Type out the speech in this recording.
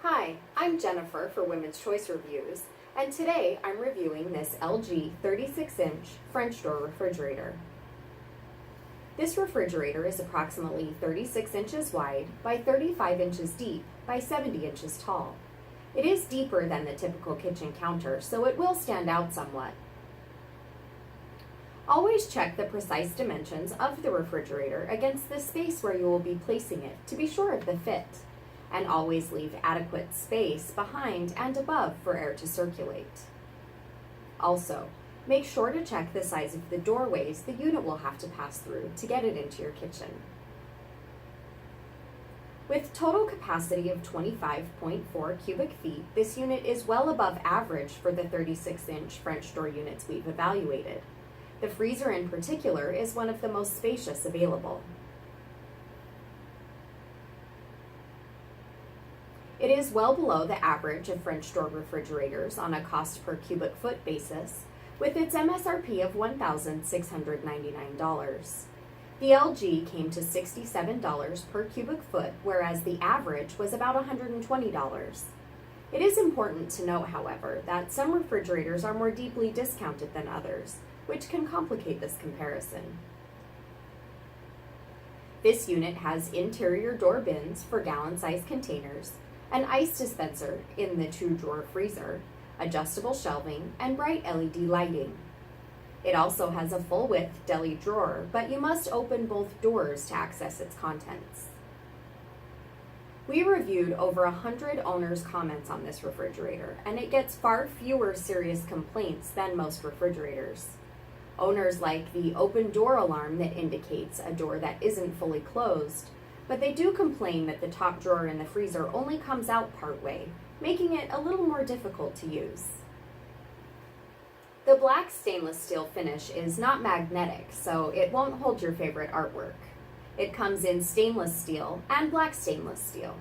Hi, I'm Jennifer for Women's Choice Reviews, and today I'm reviewing this LG 36-inch French door refrigerator. This refrigerator is approximately 36 inches wide by 35 inches deep by 70 inches tall. It is deeper than the typical kitchen counter, so it will stand out somewhat. Always check the precise dimensions of the refrigerator against the space where you will be placing it to be sure of the fit, and always leave adequate space behind and above for air to circulate. Also, make sure to check the size of the doorways the unit will have to pass through to get it into your kitchen. With total capacity of 25.4 cubic feet, this unit is well above average for the 36-inch French door units we've evaluated. The freezer in particular is one of the most spacious available. It is well below the average of French door refrigerators on a cost per cubic foot basis, with its MSRP of $1,699. The LG came to $67 per cubic foot, whereas the average was about $120. It is important to note, however, that some refrigerators are more deeply discounted than others, which can complicate this comparison. This unit has interior door bins for gallon-sized containers, an ice dispenser in the 2-drawer freezer, adjustable shelving, and bright LED lighting. It also has a full-width deli drawer, but you must open both doors to access its contents. We reviewed over 100 owners' comments on this refrigerator, and it gets far fewer serious complaints than most refrigerators. Owners like the open door alarm that indicates a door that isn't fully closed, but they do complain that the top drawer in the freezer only comes out partway, making it a little more difficult to use. The black stainless steel finish is not magnetic, so it won't hold your favorite artwork. It comes in stainless steel and black stainless steel.